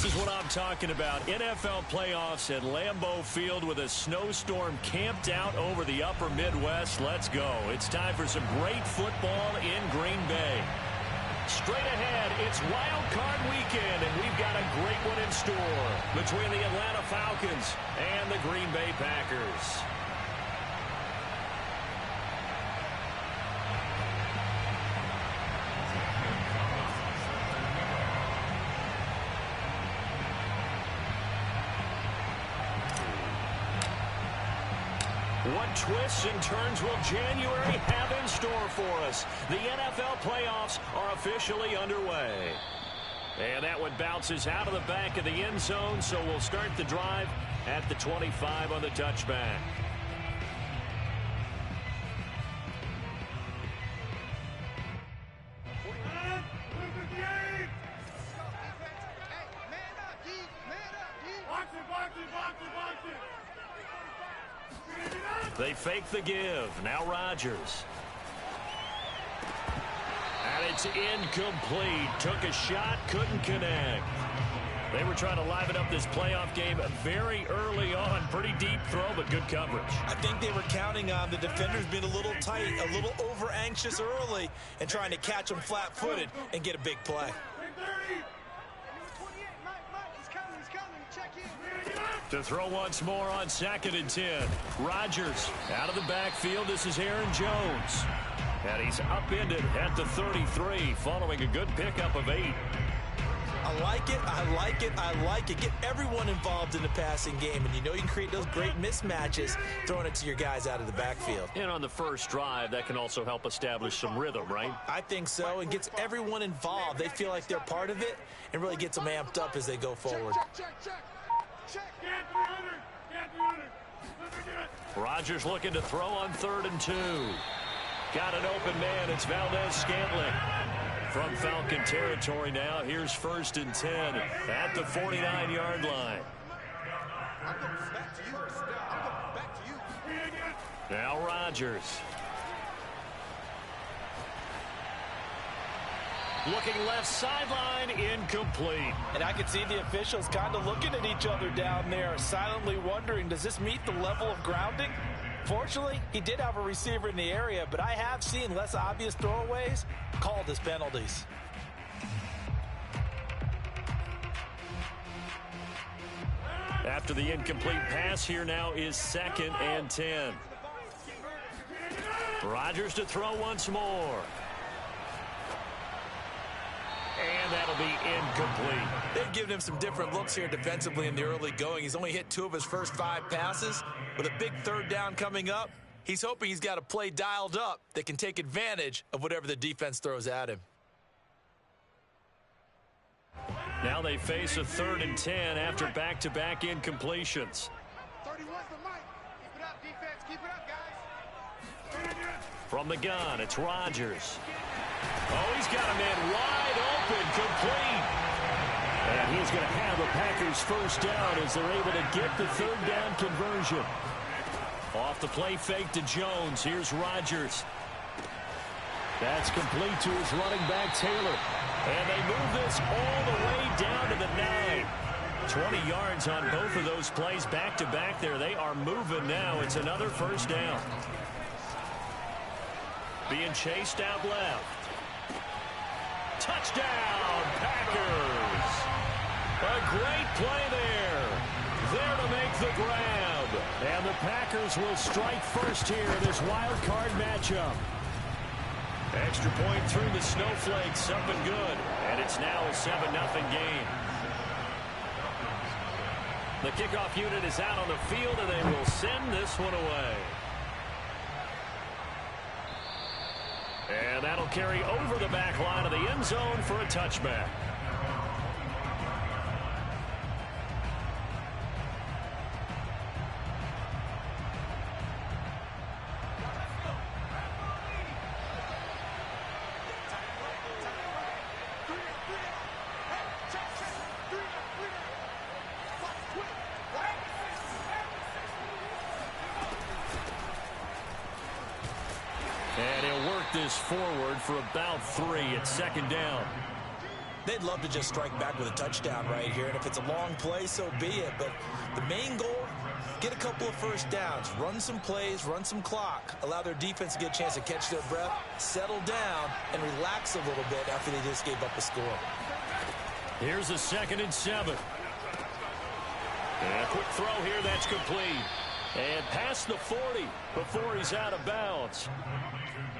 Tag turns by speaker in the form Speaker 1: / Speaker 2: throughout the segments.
Speaker 1: This is what I'm talking about. NFL playoffs at Lambeau Field with a snowstorm camped out over the upper Midwest. Let's go. It's time for some great football in Green Bay. Straight ahead, it's Wild Card Weekend, and we've got a great one in store between the Atlanta Falcons and the Green Bay Packers. What twists and turns will January have in store for us? The NFL playoffs are officially underway. And that one bounces out of the back of the end zone, so we'll start the drive at the 25 on the touchback. They fake the give. Now Rodgers. And it's incomplete. Took a shot, couldn't connect. They were trying to liven up this playoff game very early on. Pretty deep throw, but good coverage.
Speaker 2: I think they were counting on the defenders being a little tight, a little over-anxious early, and trying to catch them flat-footed and get a big play.
Speaker 1: To throw once more on 2nd and 10. Rodgers out of the backfield. This is Aaron Jones. And he's upended at the 33 following a good pickup of 8.
Speaker 2: I like it, I like it, I like it. Get everyone involved in the passing game, and you know you can create those great mismatches throwing it to your guys out of the backfield.
Speaker 1: And on the first drive, that can also help establish some rhythm, right?
Speaker 2: I think so, and gets everyone involved. They feel like they're part of it and really gets them amped up as they go forward.
Speaker 1: Rodgers looking to throw on 3rd and 2. Got an open man. It's Valdez-Scantling. From Falcon territory now. Here's 1st and 10 at the 49-yard line. Now Rodgers. Looking left sideline, incomplete.
Speaker 2: And I can see the officials kind of looking at each other down there, silently wondering, does this meet the level of grounding? Fortunately, he did have a receiver in the area, but I have seen less obvious throwaways called as penalties.
Speaker 1: After the incomplete pass, here now is 2nd and 10. Rodgers to throw once more. And that'll be incomplete.
Speaker 2: They've given him some different looks here defensively in the early going. He's only hit 2 of his first 5 passes. With a big 3rd down coming up, he's hoping he's got a play dialed up that can take advantage of whatever the defense throws at him.
Speaker 1: Now they face a 3rd and 10 after back-to-back incompletions.
Speaker 3: 31's the mic. Keep it up, defense. Keep it up, guys.
Speaker 1: From the gun, it's Rodgers. Oh, he's got a man wide open, complete. And he's going to have the Packers first down as they're able to get the 3rd down conversion. Off the play fake to Jones. Here's Rodgers. That's complete to his running back, Taylor. And they move this all the way down to the 9. 20 yards on both of those plays back-to-back there. They are moving now. It's another first down. Being chased out left. Touchdown, Packers. A great play there. There to make the grab. And the Packers will strike first here in this wild card matchup. Extra point through the snowflakes, up and good. And it's now a 7-0 game. The kickoff unit is out on the field, and they will send this one away. And that'll carry over the back line of the end zone for a touchback. And he'll work this forward for about 3 at 2nd down.
Speaker 2: They'd love to just strike back with a touchdown right here, and if it's a long play, so be it. But the main goal, get a couple of first downs, run some plays, run some clock, allow their defense to get a chance to catch their breath, settle down, and relax a little bit after they just gave up a score.
Speaker 1: Here's a 2nd and 7. And a quick throw here, that's complete. And past the 40 before he's out of bounds.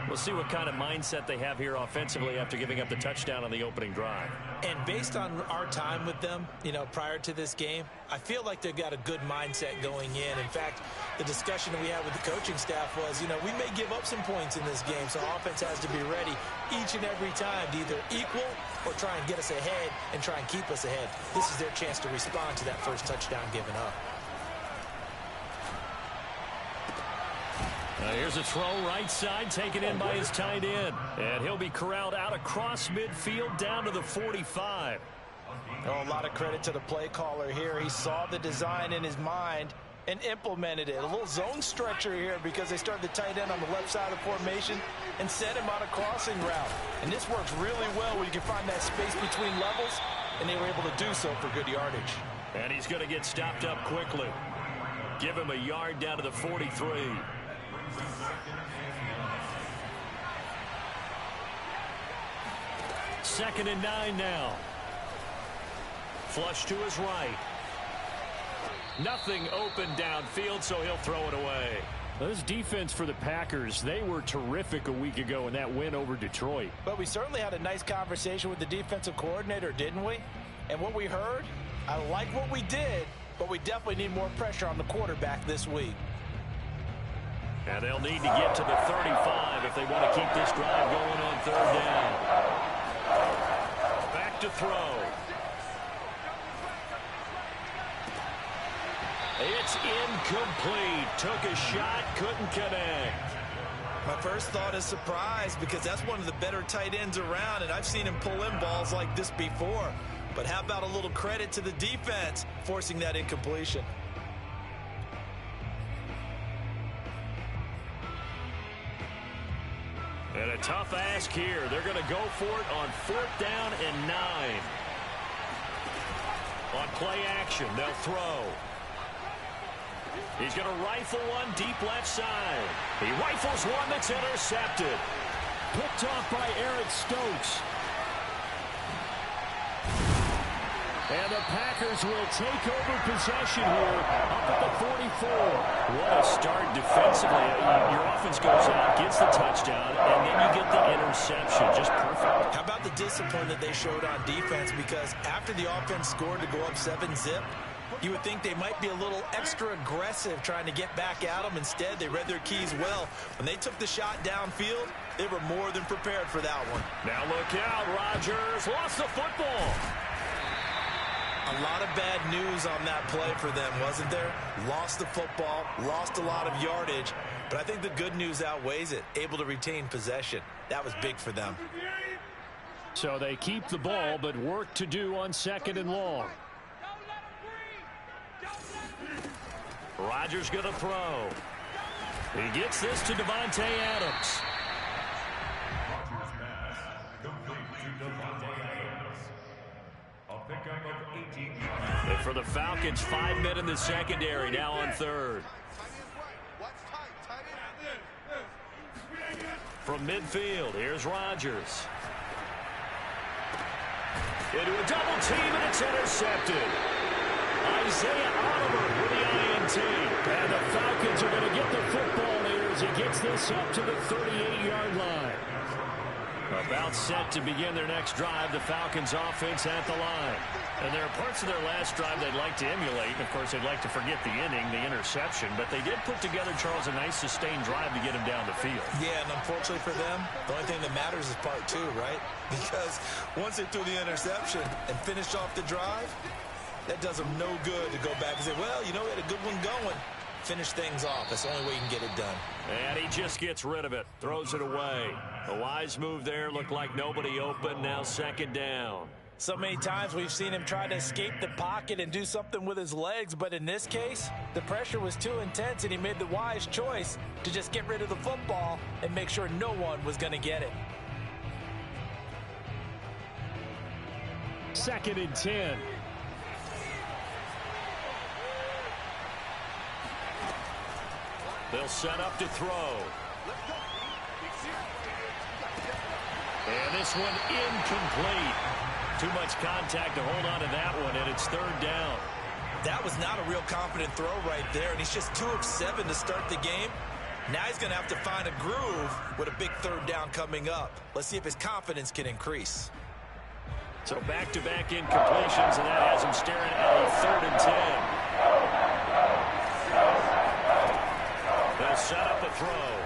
Speaker 1: We'll see what kind of mindset they have here offensively after giving up the touchdown on the opening drive.
Speaker 2: And based on our time with them, prior to this game, I feel like they've got a good mindset going in. In fact, the discussion that we had with the coaching staff was, we may give up some points in this game, so offense has to be ready each and every time to either equal or try and get us ahead and try and keep us ahead. This is their chance to respond to that first touchdown given up.
Speaker 1: Here's a throw right side taken in by his tight end. And he'll be corralled out across midfield down to the 45.
Speaker 2: A lot of credit to the play caller here. He saw the design in his mind and implemented it. A little zone stretcher here because they started the tight end on the left side of the formation and sent him on a crossing route. And this works really well when you can find that space between levels, and they were able to do so for good yardage.
Speaker 1: And he's going to get stopped up quickly. Give him a yard down to the 43. 2nd and 9 now. Flush to his right. Nothing open downfield, so he'll throw it away. This defense for the Packers, they were terrific a week ago in that win over Detroit.
Speaker 2: But we certainly had a nice conversation with the defensive coordinator, didn't we? And what we heard, I like what we did, but we definitely need more pressure on the quarterback this week.
Speaker 1: And they'll need to get to the 35 if they want to keep this drive going on 3rd down. Back to throw. It's incomplete. Took a shot, couldn't connect.
Speaker 2: My first thought is surprise because that's one of the better tight ends around, and I've seen him pull in balls like this before. But how about a little credit to the defense forcing that incompletion?
Speaker 1: And a tough ask here. They're going to go for it on 4th down and 9. On play action, they'll throw. He's going to rifle one deep left side. He rifles one that's intercepted. Picked off by Eric Stokes. And the Packers will take over possession here up at the 44. What a start defensively. Your offense goes out, gets the touchdown, and then you get the interception. Just perfect.
Speaker 2: How about the discipline that they showed on defense? Because after the offense scored to go up 7-zip, you would think they might be a little extra aggressive trying to get back at them. Instead, they read their keys well. When they took the shot downfield, they were more than prepared for that one.
Speaker 1: Now look out, Rodgers lost the football.
Speaker 2: A lot of bad news on that play for them, wasn't there? Lost the football, lost a lot of yardage, but I think the good news outweighs it. Able to retain possession. That was big for them.
Speaker 1: So they keep the ball, but work to do on 2nd and long. Rodgers going to throw. He gets this to Davante Adams. And for the Falcons, 5 men in the secondary, now on 3rd. From midfield, here's Rodgers. Into a double team, and it's intercepted. Isaiah Oliver with the INT. And the Falcons are going to get the football here as he gets this up to the 38-yard line. About set to begin their next drive, the Falcons offense at the line. And there are parts of their last drive they'd like to emulate. And, of course, they'd like to forget the inning, the interception. But they did put together, Charles, a nice sustained drive to get him down the field.
Speaker 2: Yeah, and unfortunately for them, the only thing that matters is part 2, right? Because once they threw the interception and finished off the drive, that does them no good to go back and say, well, we had a good one going. Finish things off. That's the only way you can get it done.
Speaker 1: And he just gets rid of it. Throws it away. A wise move there. Looked like nobody open. Now 2nd down.
Speaker 2: So many times we've seen him try to escape the pocket and do something with his legs. But in this case, the pressure was too intense, and he made the wise choice to just get rid of the football and make sure no one was going to get it.
Speaker 1: 2nd and 10. They'll set up to throw. And this one incomplete. Too much contact to hold on to that one, and it's 3rd down.
Speaker 2: That was not a real confident throw right there, and he's just 2 of 7 to start the game. Now he's going to have to find a groove with a big 3rd down coming up. Let's see if his confidence can increase.
Speaker 1: So back-to-back incompletions, and that has him staring at a 3rd and 10. They'll set up a throw.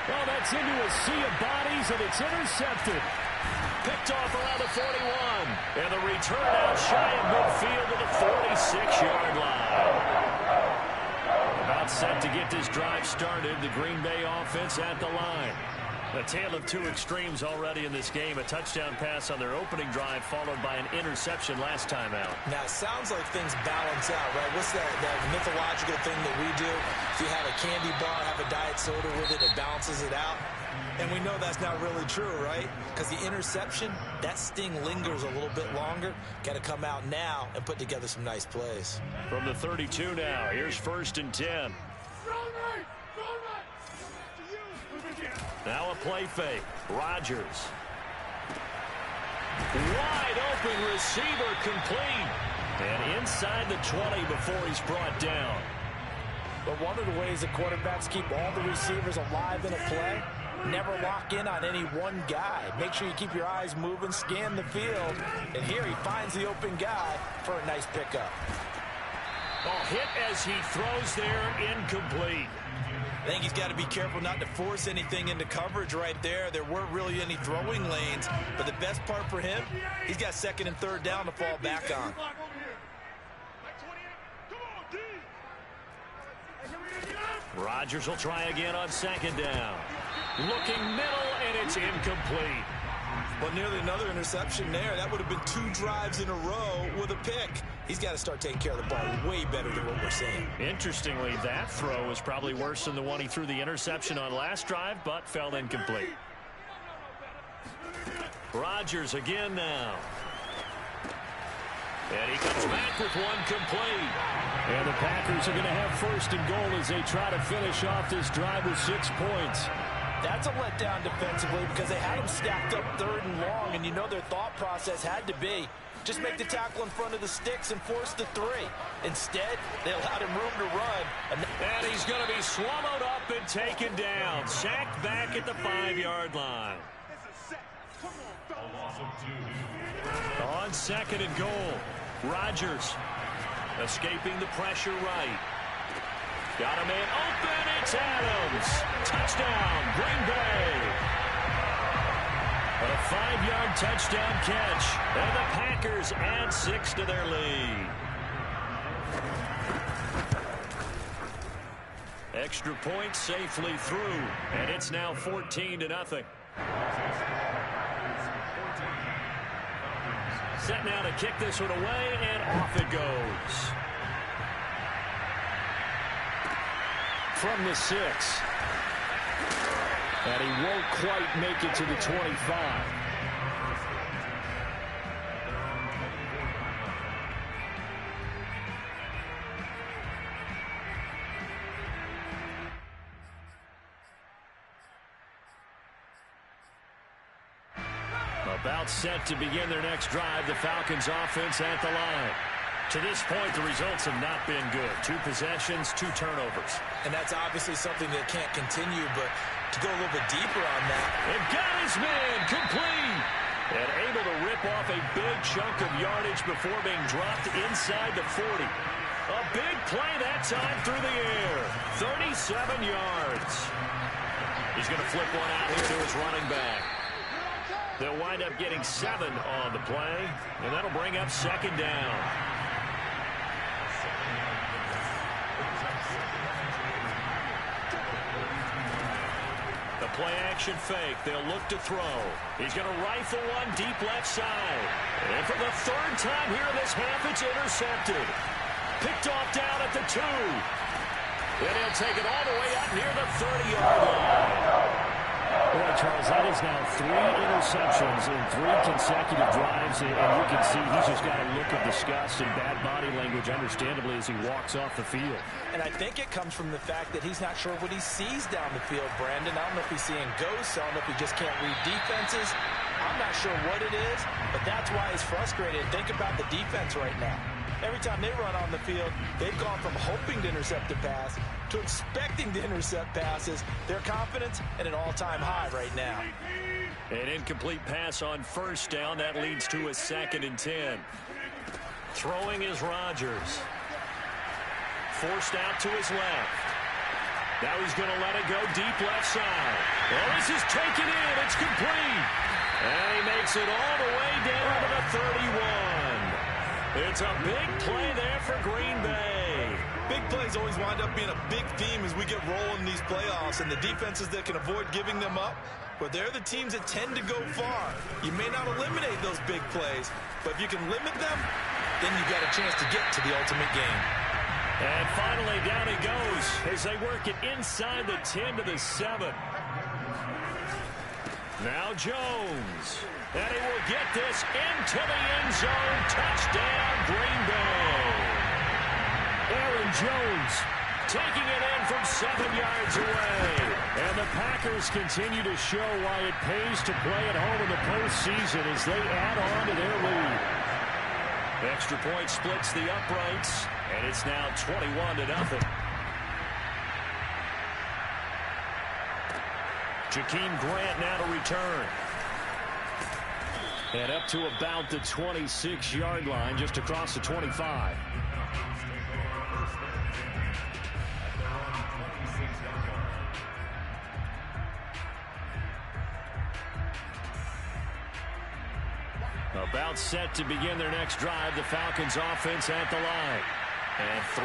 Speaker 1: Well, that's into a sea of bodies, and it's intercepted. Picked off around the 41. And the return out shy of midfield to the 46-yard line. About set to get this drive started. The Green Bay offense at the line. A tale of 2 extremes already in this game. A touchdown pass on their opening drive, followed by an interception last time out.
Speaker 2: Now, it sounds like things balance out, right? What's that mythological thing that we do? If you have a candy bar, have a diet soda with it, it balances it out. And we know that's not really true, right? Because the interception, that sting lingers a little bit longer. Got to come out now and put together some nice plays.
Speaker 1: From the 32 now, here's 1st and 10. Now a play fake. Rodgers. Wide open receiver complete. And inside the 20 before he's brought down.
Speaker 2: But one of the ways that quarterbacks keep all the receivers alive in a play, never lock in on any one guy. Make sure you keep your eyes moving, scan the field. And here he finds the open guy for a nice pickup.
Speaker 1: Ball hit as he throws there, incomplete.
Speaker 2: I think he's got to be careful not to force anything into coverage right there. There weren't really any throwing lanes, but the best part for him, he's got 2nd and 3rd down to fall back on.
Speaker 1: Rodgers will try again on 2nd down. Looking middle, and it's incomplete.
Speaker 2: Well, nearly another interception there. That would have been 2 drives in a row with a pick. He's got to start taking care of the ball way better than what we're seeing.
Speaker 1: Interestingly, that throw was probably worse than the one he threw the interception on last drive, but fell incomplete. Rodgers again now. And he comes back with one complete. And the Packers are going to have 1st and goal as they try to finish off this drive with 6 points.
Speaker 2: That's a letdown defensively because they had him stacked up 3rd and long, and you know their thought process had to be just make the tackle in front of the sticks and force the 3. Instead, they allowed him room to run.
Speaker 1: And he's going to be swallowed up and taken down. Sacked back at the 5-yard line. On 2nd and goal, Rodgers escaping the pressure right. Got a man open, it's Adams. Touchdown, Green Bay. A 5-yard touchdown catch, and the Packers add 6 to their lead. Extra point safely through, and it's now 14-0. Set now to kick this one away, and off it goes. From the 6. And he won't quite make it to the 25. About set to begin their next drive, the Falcons offense at the line. To this point, the results have not been good. 2 possessions, 2 turnovers.
Speaker 2: And that's obviously something that can't continue, but to go a little bit deeper on that.
Speaker 1: And got his man complete. And able to rip off a big chunk of yardage before being dropped inside the 40. A big play that time through the air. 37 yards. He's going to flip one out here to his running back. They'll wind up getting 7 on the play, and that'll bring up 2nd down. The play-action fake. They'll look to throw. He's going to rifle one deep left side. And for the 3rd time here in this half, it's intercepted. Picked off down at the 2. And he'll take it all the way out near the 30-yard line. Boy, Charles, that is now 3 interceptions in 3 consecutive drives, and you can see he's just got a look of disgust and bad body language, understandably, as he walks off the field.
Speaker 2: And I think it comes from the fact that he's not sure what he sees down the field, Brandon. I don't know if he's seeing ghosts. I don't know if he just can't read defenses. I'm not sure what it is, but that's why he's frustrated. Think about the defense right now. Every time they run on the field, they've gone from hoping to intercept a pass to expecting to intercept passes. Their confidence at an all-time high right now.
Speaker 1: An incomplete pass on first down. That leads to a 2nd and 10. Throwing is Rodgers. Forced out to his left. Now he's going to let it go deep left side. Well, this is taken in. It's complete. And he makes it all the way down to the 31. It's a big play there for Green Bay.
Speaker 2: Big plays always wind up being a big theme as we get rolling in these playoffs, and the defenses that can avoid giving them up, but they're the teams that tend to go far. You may not eliminate those big plays, but if you can limit them, then you've got a chance to get to the ultimate game.
Speaker 1: And finally, down he goes as they work it inside the 10 to the 7. Now Jones. And he will get this into the end zone. Touchdown, Green Bay. Aaron Jones taking it in from 7 yards away. And the Packers continue to show why it pays to play at home in the postseason as they add on to their lead. Extra point splits the uprights, and it's now 21-0. Jakeem Grant now to return. And up to about the 26-yard line, just across the 25. About set to begin their next drive, the Falcons offense at the line. And 3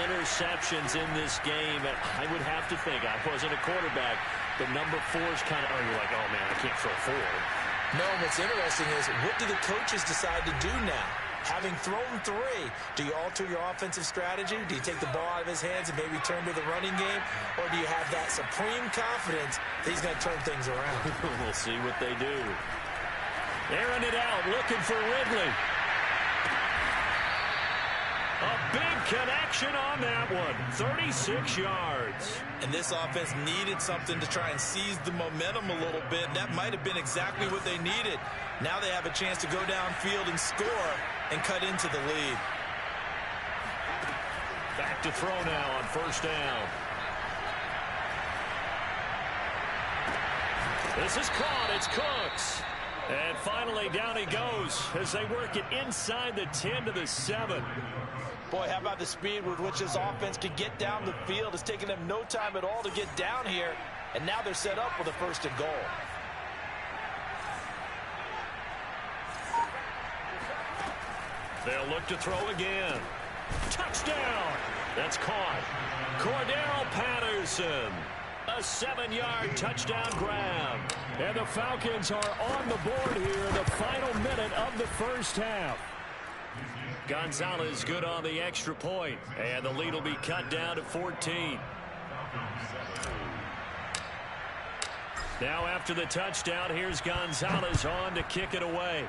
Speaker 1: interceptions in this game. And I would have to think, I wasn't a quarterback, but number 4 is kind of, you're like, oh man, I can't throw 4.
Speaker 2: No, what's interesting is, what do the coaches decide to do now? Having thrown 3, do you alter your offensive strategy? Do you take the ball out of his hands and maybe turn to the running game? Or do you have that supreme confidence that he's going to turn things around?
Speaker 1: We'll see what they do. Airing it out, looking for Ridley. A big connection on that one. 36 yards.
Speaker 2: And this offense needed something to try and seize the momentum a little bit. That might have been exactly what they needed. Now they have a chance to go downfield and score and cut into the lead.
Speaker 1: Back to throw now on first down. This is caught. It's Cooks. And finally, down he goes as they work it inside the 10 to the 7.
Speaker 2: Boy, how about the speed with which this offense can get down the field? It's taken them no time at all to get down here, and now they're set up with a 1st and goal.
Speaker 1: They'll look to throw again. Touchdown! That's caught. Cordero Patterson. A 7-yard touchdown grab. And the Falcons are on the board here in the final minute of the first half. Gonzalez good on the extra point, and the lead will be cut down to 14. Now after the touchdown, here's Gonzalez on to kick it away.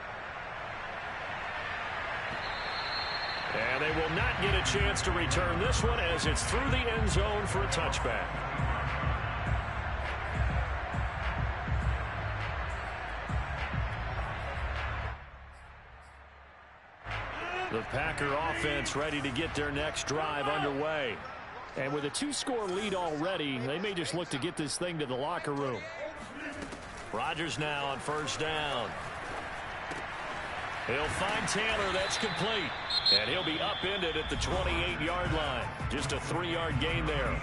Speaker 1: And they will not get a chance to return this one as it's through the end zone for a touchback. The Packer offense ready to get their next drive underway. And with a 2-score lead already, they may just look to get this thing to the locker room. Rodgers now on first down. He'll find Taylor. That's complete. And he'll be upended at the 28-yard line. Just a 3-yard gain there.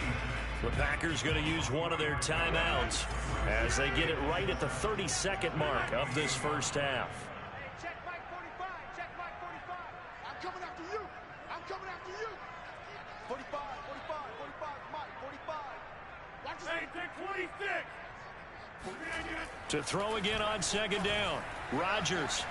Speaker 1: The Packers going to use one of their timeouts as they get it right at the 32nd mark of this first half.
Speaker 3: Check Mike 45. Check Mike 45. I'm coming after you. I'm coming after you. 45, 45, 45, Mike, 45. Watch this. Hey, take 26.
Speaker 1: To throw again on second down. Rodgers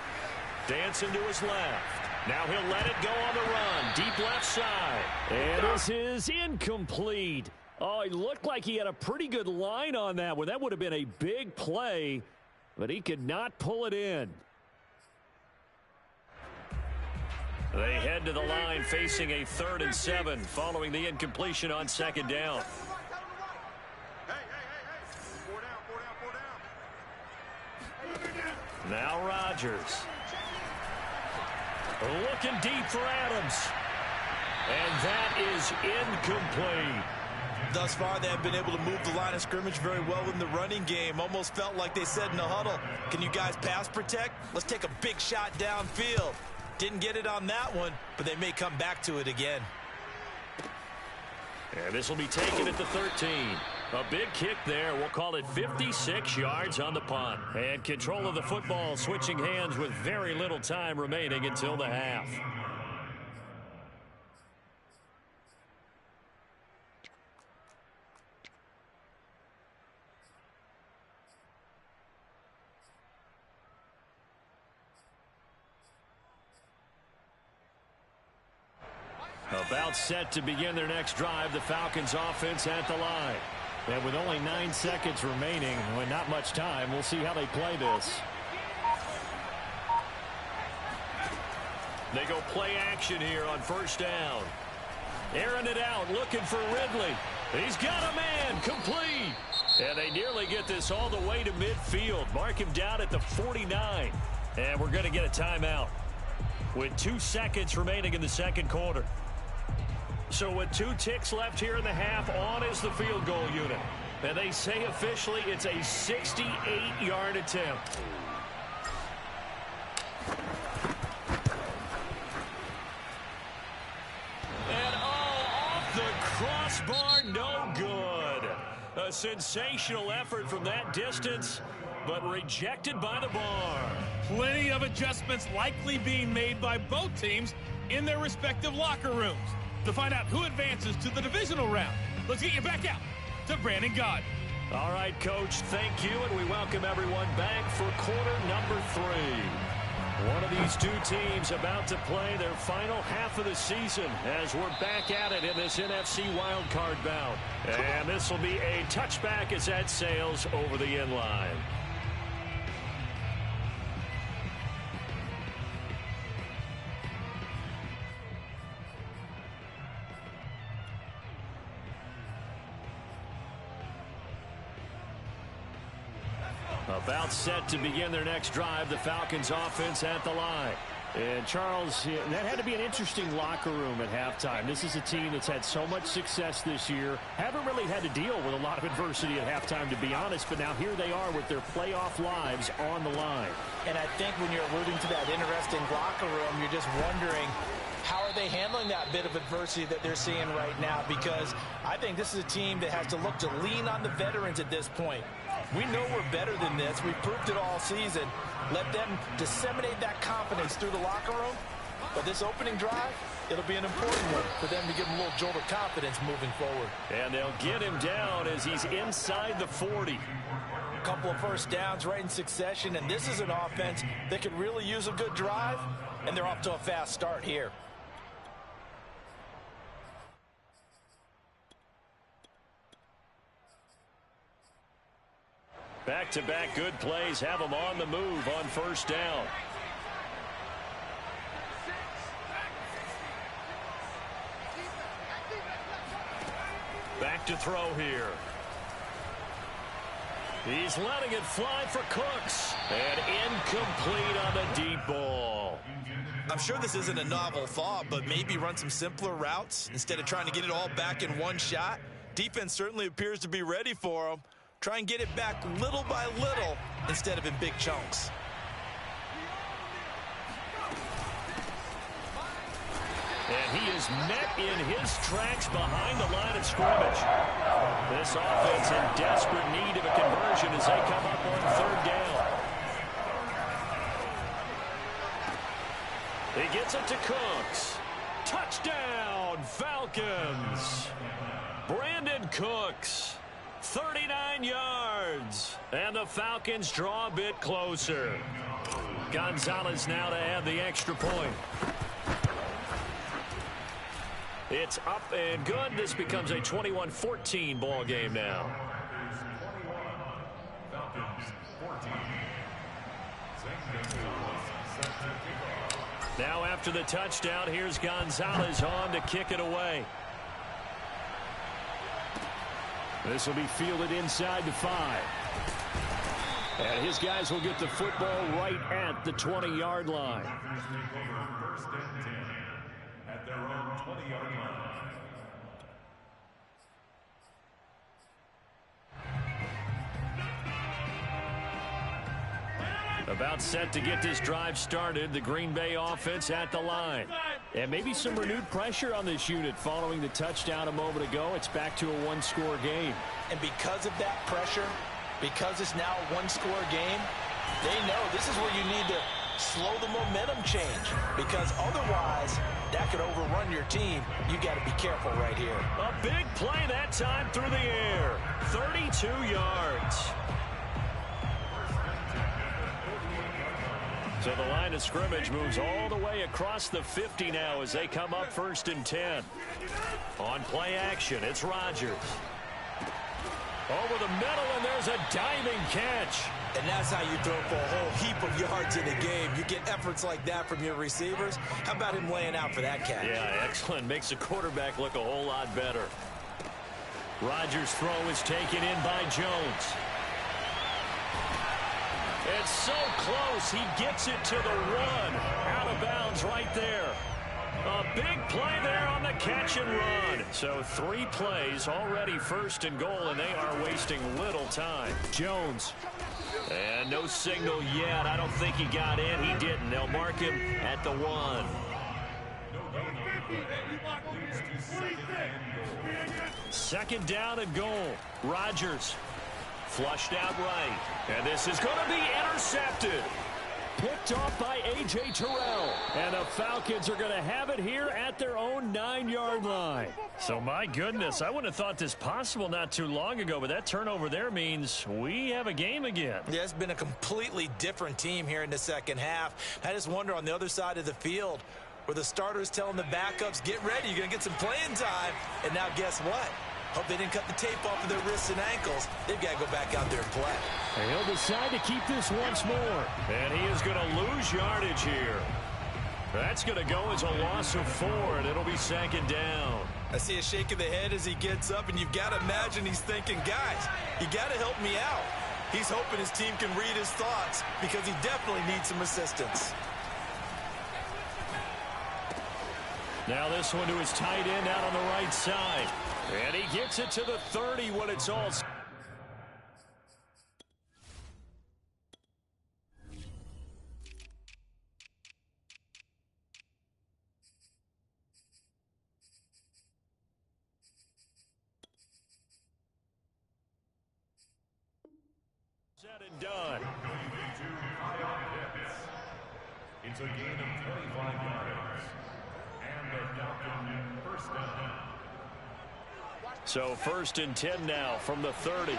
Speaker 1: dancing to his left. Now he'll let it go on the run. Deep left side. And this is incomplete. Oh, he looked like he had a pretty good line on that one. That would have been a big play, but he could not pull it in. They head to the line facing a 3rd and 7 following the incompletion on 2nd down. Now Rodgers. Looking deep for Adams. And that is incomplete.
Speaker 2: Thus far, they have been able to move the line of scrimmage very well in the running game. Almost felt like they said in the huddle, can you guys pass protect? Let's take a big shot downfield. Didn't get it on that one, but they may come back to it again.
Speaker 1: And this will be taken at the 13. A big kick there. We'll call it 56 yards on the punt. And control of the football switching hands with very little time remaining until the half. About set to begin their next drive, the Falcons offense at the line. And with only 9 seconds remaining, and not much time, we'll see how they play this. They go play action here on 1st down. Airing it out, looking for Ridley. He's got a man, complete. And they nearly get this all the way to midfield. Mark him down at the 49. And we're going to get a timeout with 2 seconds remaining in the 2nd quarter. So with 2 ticks left here in the half, on is the field goal unit. And they say officially it's a 68-yard attempt. And off the crossbar, no good. A sensational effort from that distance, but rejected by the bar.
Speaker 4: Plenty of adjustments likely being made by both teams in their respective locker rooms. To find out who advances to the divisional round, let's get you back out to Brandon Gaudin.
Speaker 1: All right, Coach, thank you, and we welcome everyone back for quarter number 3. One of these 2 teams about to play their final half of the season as we're back at it in this NFC wildcard bout. And this will be a touchback as that sails over the end line. About set to begin their next drive, the Falcons offense at the line. And Charles, that had to be an interesting locker room at halftime. This is a team that's had so much success this year. Haven't really had to deal with a lot of adversity at halftime, to be honest. But now here they are with their playoff lives on the line.
Speaker 2: And I think when you're alluding to that interesting locker room, you're just wondering, how are they handling that bit of adversity that they're seeing right now? Because I think this is a team that has to look to lean on the veterans at this point. We know we're better than this. We've proved it all season. Let them disseminate that confidence through the locker room. But this opening drive, it'll be an important one for them to give them a little jolt of confidence moving forward.
Speaker 1: And they'll get him down as he's inside the 40.
Speaker 2: A couple of first downs right in succession, and this is an offense that could really use a good drive, and they're off to a fast start here.
Speaker 1: Back-to-back good plays have them on the move on 1st down. Back to throw here. He's letting it fly for Cooks. And incomplete on the deep ball.
Speaker 2: I'm sure this isn't a novel thought, but maybe run some simpler routes instead of trying to get it all back in one shot. Defense certainly appears to be ready for him. Try and get it back little by little instead of in big chunks.
Speaker 1: And he is met in his tracks behind the line of scrimmage. This offense in desperate need of a conversion as they come up on 3rd down. He gets it to Cooks. Touchdown, Falcons. Brandon Cooks. 39 yards. And the Falcons draw a bit closer. Gonzalez now to add the extra point. It's up and good. This becomes a 21-14 ball game now. Now after the touchdown, here's Gonzalez on to kick it away. This will be fielded inside the 5. And his guys will get the football right at the 20-yard line.
Speaker 5: First and 10 at their own 20-yard line.
Speaker 1: About set to get this drive started, the Green Bay offense at the line. And maybe some renewed pressure on this unit following the touchdown a moment ago. It's back to a one-score game.
Speaker 2: And because of that pressure, because it's now a one-score game, they know this is where you need to slow the momentum change, because otherwise that could overrun your team. You got to be careful right here.
Speaker 1: A big play that time through the air. 32 yards. So the line of scrimmage moves all the way across the 50 now as they come up 1st and 10. On play action, it's Rodgers. Over the middle, and there's a diving catch.
Speaker 2: And that's how you throw for a whole heap of yards in a game. You get efforts like that from your receivers. How about him laying out for that catch?
Speaker 1: Yeah, excellent. Makes the quarterback look a whole lot better. Rodgers' throw is taken in by Jones. It's so close. He gets it to the 1. Out of bounds right there. A big play there on the catch and run. So 3 plays already 1st and goal, and they are wasting little time. Jones. And no signal yet. I don't think he got in. He didn't. They'll mark him at the 1. Second down and goal. Rodgers. Flushed out right. And this is going to be intercepted. Picked off by A.J. Terrell. And the Falcons are going to have it here at their own 9-yard line. So, my goodness, I wouldn't have thought this possible not too long ago, but that turnover there means we have a game again.
Speaker 2: Yeah, it's been a completely different team here in the second half. I just wonder on the other side of the field where the starters telling the backups, get ready, you're going to get some playing time. And now guess what? Hope they didn't cut the tape off of their wrists and ankles. They've got to go back out there and play.
Speaker 1: And he'll decide to keep this once more. And he is going to lose yardage here. That's going to go as a loss of 4, and it'll be 2nd down.
Speaker 2: I see a shake of the head as he gets up, and you've got to imagine he's thinking, guys, you got to help me out. He's hoping his team can read his thoughts because he definitely needs some assistance.
Speaker 1: Now this one to his tight end out on the right side. And he gets it to the 30 when it's all said and done.
Speaker 5: It's a gain of 25 yards. And the Falcons first down.
Speaker 1: So 1st and 10 now from the 30.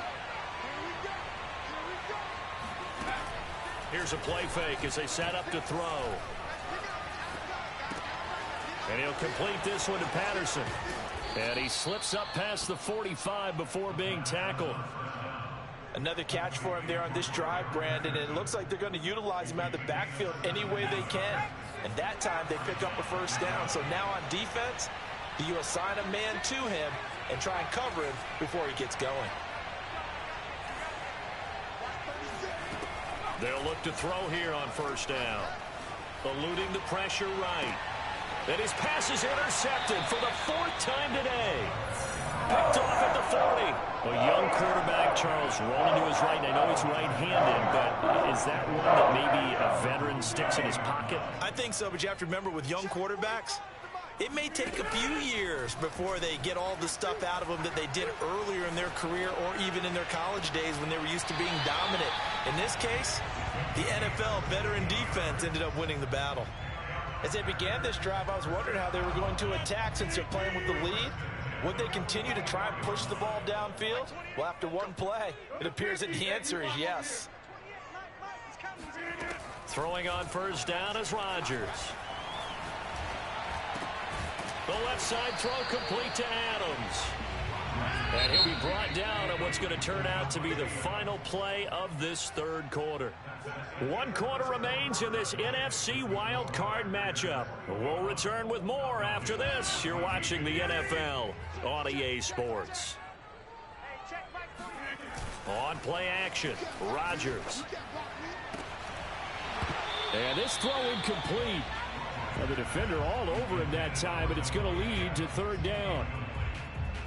Speaker 1: Here's a play fake as they set up to throw. And he'll complete this one to Patterson. And he slips up past the 45 before being tackled.
Speaker 2: Another catch for him there on this drive, Brandon. And it looks like they're going to utilize him out of the backfield any way they can. And that time they pick up a 1st down. So now on defense, do you assign a man to him and try and cover him before he gets going?
Speaker 1: They'll look to throw here on 1st down. Eluding the pressure right. And his pass is intercepted for the 4th time today. Picked off at the 40. A young quarterback, Charles, rolling to his right. And I know he's right-handed, but is that one that maybe a veteran sticks in his pocket?
Speaker 2: I think so, but you have to remember with young quarterbacks, it may take a few years before they get all the stuff out of them that they did earlier in their career or even in their college days when they were used to being dominant. In this case, the NFL veteran defense ended up winning the battle. As they began this drive, I was wondering how they were going to attack since they're playing with the lead. Would they continue to try and push the ball downfield? Well, after one play, it appears that the answer is yes.
Speaker 1: Throwing on 1st down is Rodgers. The left side throw complete to Adams. And he'll be brought down on what's going to turn out to be the final play of this third quarter. 1 quarter remains in this NFC Wild Card matchup. We'll return with more after this. You're watching the NFL on EA Sports. On play action, Rodgers. And this throw incomplete. Well, the defender all over him that time, but it's going to lead to third down.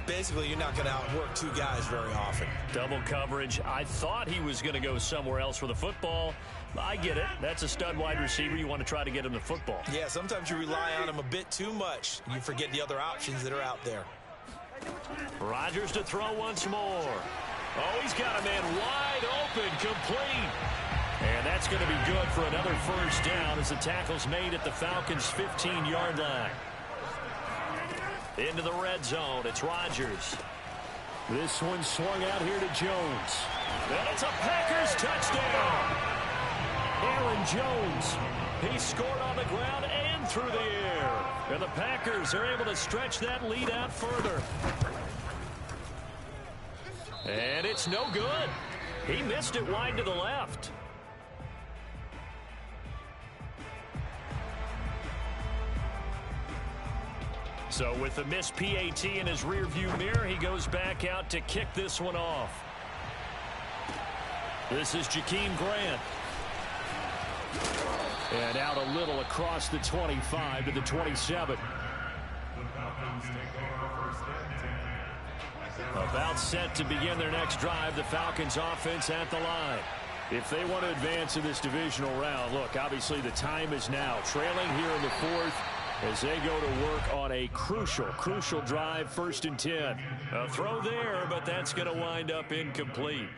Speaker 2: Basically, you're not going to outwork 2 guys very often.
Speaker 1: Double coverage. I thought he was going to go somewhere else for the football. I get it. That's a stud wide receiver. You want to try to get him the football.
Speaker 2: Yeah, sometimes you rely on him a bit too much. You forget the other options that are out there.
Speaker 1: Rodgers to throw once more. Oh, he's got a man wide open, complete. And that's going to be good for another first down as the tackle's made at the Falcons' 15-yard line. Into the red zone, it's Rodgers. This one swung out here to Jones. And it's a Packers touchdown. Aaron Jones, he scored on the ground and through the air. And the Packers are able to stretch that lead out further. And it's no good. He missed it wide to the left. So with the missed PAT in his rearview mirror, he goes back out to kick this one off. This is Jakeem Grant. And out a little across the 25 to the 27. About set to begin their next drive, the Falcons offense at the line. If they want to advance in this divisional round, look, obviously the time is now. Trailing here in the fourth as they go to work on a crucial drive, 1st and 10. A throw there, but that's going to wind up incomplete.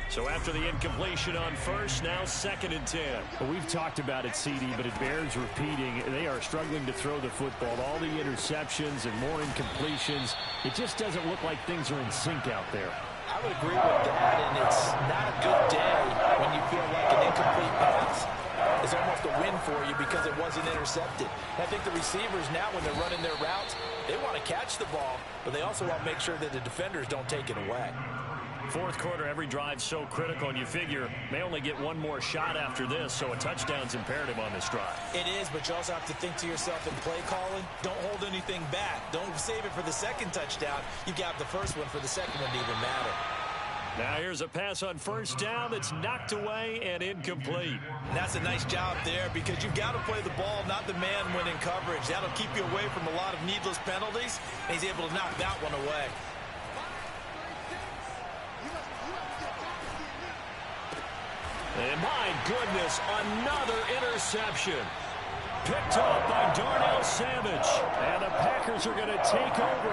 Speaker 1: So after the incompletion on first, now 2nd and 10.
Speaker 6: Well, we've talked about it, CD, but it bears repeating. They are struggling to throw the football. All the interceptions and more incompletions. It just doesn't look like things are in sync out there.
Speaker 2: I would agree with that, and it's not a good day when you feel like an incomplete pass is almost a win for you because it wasn't intercepted. I think the receivers now, when they're running their routes, they want to catch the ball, but they also want to make sure that the defenders don't take it away.
Speaker 1: Fourth quarter, every drive's so critical, and you figure they only get one more shot after this, so a touchdown's imperative on this drive.
Speaker 2: It is, but you also have to think to yourself in play calling, don't hold anything back. Don't save it for the second touchdown. You got the first one for the second one to even matter.
Speaker 1: Now here's a pass on first down that's knocked away and incomplete.
Speaker 2: And that's a nice job there because you've got to play the ball, not the man when in coverage. That'll keep you away from a lot of needless penalties, and he's able to knock that one away.
Speaker 1: And my goodness, another interception. Picked off by Darnell Savage. And the Packers are going to take over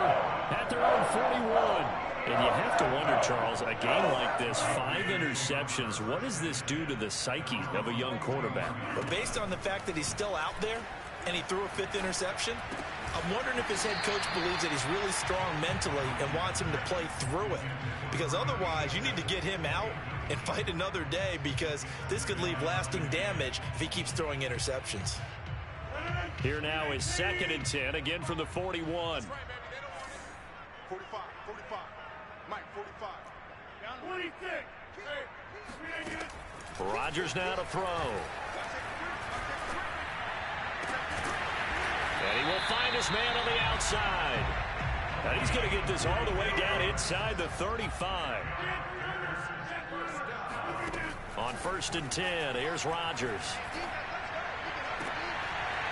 Speaker 1: at their own 41. And you have to wonder, Charles, a game like this, 5 interceptions, what does this do to the psyche of a young quarterback?
Speaker 2: But based on the fact that he's still out there and he threw a 5th interception, I'm wondering if his head coach believes that he's really strong mentally and wants him to play through it. Because otherwise, you need to get him out and fight another day because this could leave lasting damage if he keeps throwing interceptions.
Speaker 1: Here now is 2nd and 10, again from the 41.
Speaker 3: 45, 45. Mike, 45. Down 26.
Speaker 1: Rodgers now to throw. And he will find his man on the outside. And he's going to get this all the way down inside the 35. On 1st and 10, here's Rodgers.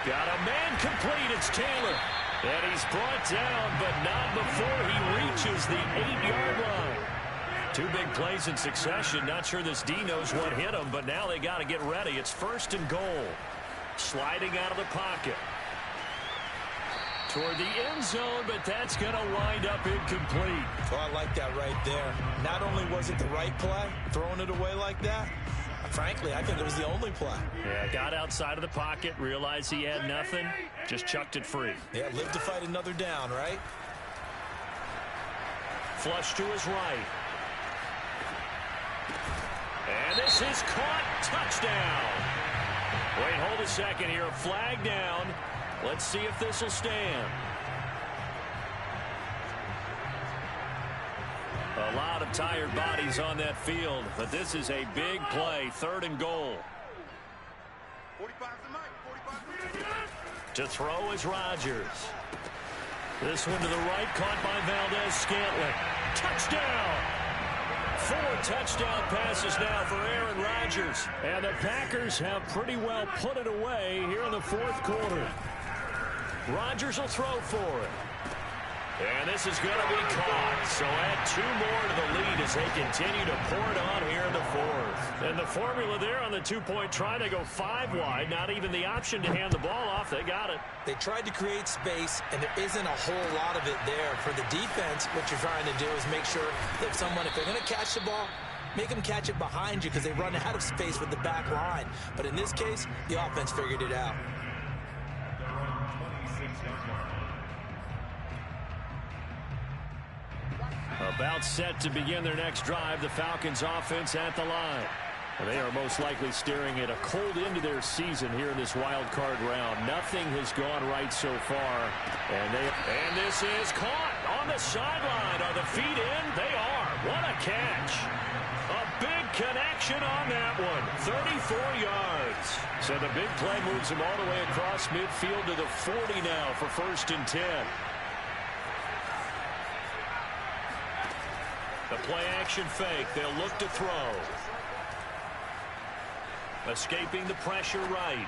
Speaker 1: Got a man complete, it's Taylor. And he's brought down, but not before he reaches the 8-yard line. 2 big plays in succession. Not sure this D knows what hit him, but now they got to get ready. It's 1st and goal. Sliding out of the pocket. Toward the end zone, but that's going to wind up incomplete.
Speaker 2: Well, I like that right there. Not only was it the right play, throwing it away like that, frankly, I think it was the only play.
Speaker 1: Yeah, got outside of the pocket, realized he had nothing, just chucked it free.
Speaker 2: Yeah, live to fight another down, right?
Speaker 1: Flush to his right. And this is caught. Touchdown. Wait, hold a second here. A flag down. Let's see if this will stand. A lot of tired bodies on that field, but this is a big play, 3rd and goal.
Speaker 3: 45 to Mike. 45
Speaker 1: to throw is Rodgers. This one to the right, caught by Valdez-Scantling. Touchdown! 4 touchdown passes now for Aaron Rodgers. And the Packers have pretty well put it away here in the 4th quarter. Rodgers will throw for it. And this is going to be caught. So add 2 more to the lead as they continue to pour it on here in the 4th. And the formula there on the 2-point try, they go 5 wide. Not even the option to hand the ball off. They got it.
Speaker 2: They tried to create space, and there isn't a whole lot of it there. For the defense, what you're trying to do is make sure that if they're going to catch the ball, make them catch it behind you because they run out of space with the back line. But in this case, the offense figured it out.
Speaker 1: About set to begin their next drive, the Falcons offense at the line. And they are most likely staring at a cold end to their season here in this wild card round. Nothing has gone right so far. And this is caught on the sideline. Are the feet in? They are. What a catch. A big connection on that one. 34 yards. So the big play moves him all the way across midfield to the 40 now for 1st and 10. The play-action fake. They'll look to throw. Escaping the pressure right.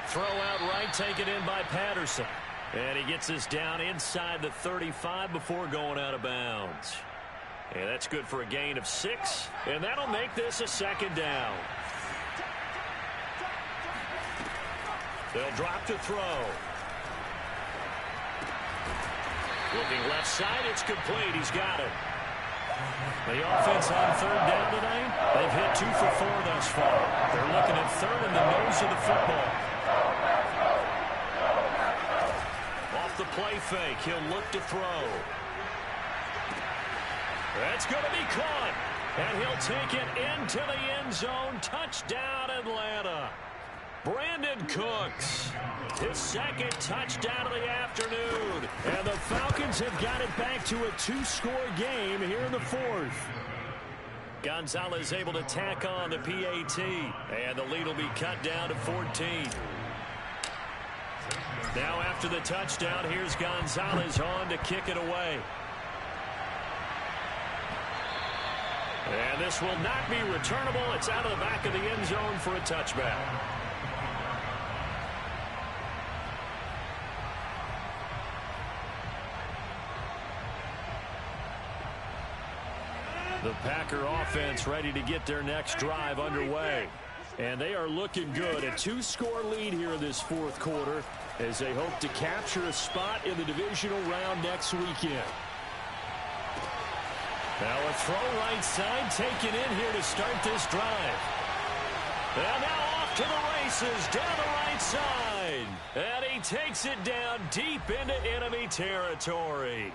Speaker 1: Throw out right, taken in by Patterson. And he gets us down inside the 35 before going out of bounds. And that's good for a gain of 6. And that'll make this a 2nd down. They'll drop to throw. Looking left side, it's complete. He's got it. The offense on 3rd down tonight, they've hit 2 for 4 thus far. They're looking at 3rd in the nose of the football. Off the play fake, he'll look to throw. That's going to be caught. And he'll take it into the end zone. Touchdown, Atlanta. Brandon Cooks, his 2nd touchdown of the afternoon. And the Falcons have got it back to a 2-score game here in the 4th. Gonzalez able to tack on the PAT. And the lead will be cut down to 14. Now after the touchdown, here's Gonzalez on to kick it away. And this will not be returnable. It's out of the back of the end zone for a touchback. The Packer offense ready to get their next drive underway. And they are looking good. A 2-score lead here in this 4th quarter as they hope to capture a spot in the divisional round next weekend. Now a throw right side taken in here to start this drive. And now off to the races down the right side. And he takes it down deep into enemy territory.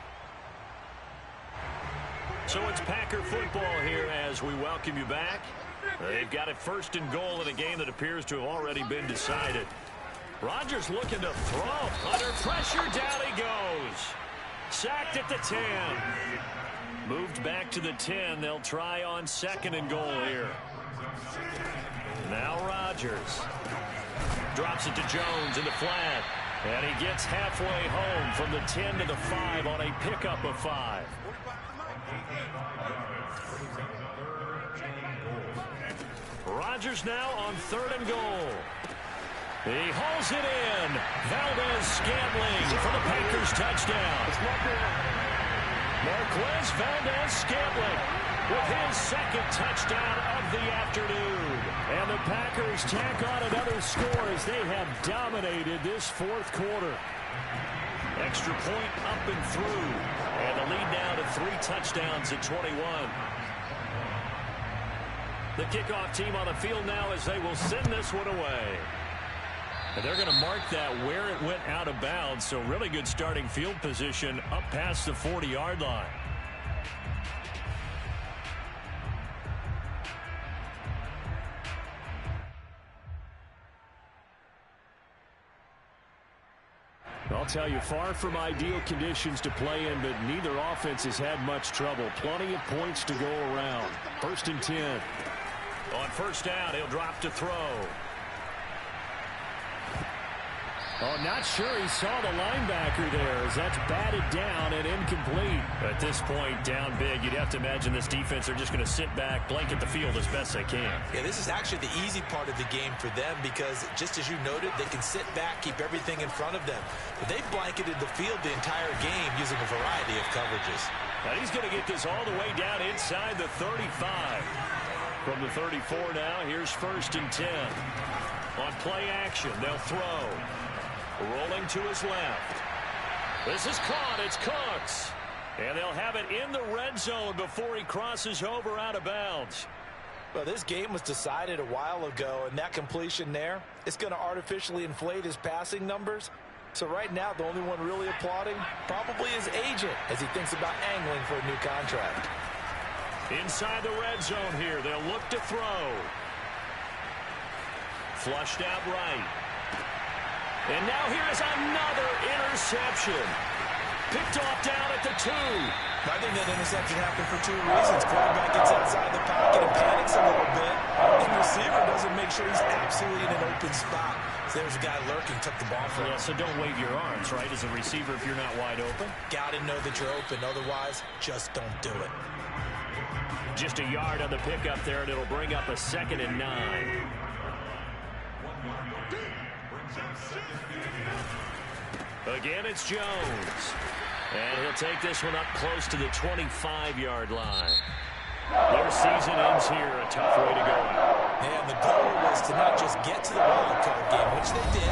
Speaker 1: So it's Packer football here as we welcome you back. They've got it 1st and goal in a game that appears to have already been decided. Rodgers looking to throw. Under pressure, down he goes. Sacked at the 10. Moved back to the 10. They'll try on 2nd and goal here. Now Rodgers. Drops it to Jones in the flat. And he gets halfway home from the 10 to the 5 on a pickup of 5. Rodgers now on 3rd and goal. He hauls it in. Valdez-Scantling for the Packers touchdown. Marquez Valdez-Scantling with his 2nd touchdown of the afternoon. And the Packers tack on another score as they have dominated this 4th quarter. Extra point up and through. And the lead now to 3 touchdowns at 21. The kickoff team on the field now as they will send this one away. And they're going to mark that where it went out of bounds. So really good starting field position up past the 40-yard line.
Speaker 6: I'll tell you, far from ideal conditions to play in, but neither offense has had much trouble. Plenty of points to go around. 1st and 10.
Speaker 1: On 1st down, he'll drop to throw.
Speaker 6: Oh, not sure he saw the linebacker there as that's batted down and incomplete.
Speaker 1: At this point, down big, you'd have to imagine this defense are just going to sit back, blanket the field as best they can.
Speaker 2: Yeah, this is actually the easy part of the game for them because, just as you noted, they can sit back, keep everything in front of them. But they've blanketed the field the entire game using a variety of coverages.
Speaker 1: And he's going to get this all the way down inside the 35. From the 34 now, here's 1st and 10. On play action, they'll throw. Rolling to his left. This is caught. It's Cooks. And they'll have it in the red zone before he crosses over out of bounds.
Speaker 2: Well, this game was decided a while ago, and that completion there is going to artificially inflate his passing numbers. So right now, the only one really applauding probably his agent as he thinks about angling for a new contract.
Speaker 1: Inside the red zone here, they'll look to throw. Flushed out right. And now here is another interception. Picked off down at the 2.
Speaker 2: I think that interception happened for 2 reasons. Quarterback gets outside the pocket and panics a little bit. And receiver doesn't make sure he's absolutely in an open spot. So there's a guy lurking, took the ball from him.
Speaker 1: Yeah, so don't wave your arms, right, as a receiver if you're not wide open.
Speaker 2: Gotta know that you're open. Otherwise, just don't do it.
Speaker 1: Just a yard on the pickup there, and it'll bring up a 2nd and 9. Again, it's Jones. And he'll take this one up close to the 25-yard line. Their season ends here. A tough way to go out.
Speaker 2: And the goal was to not just get to the wild card game, which they did,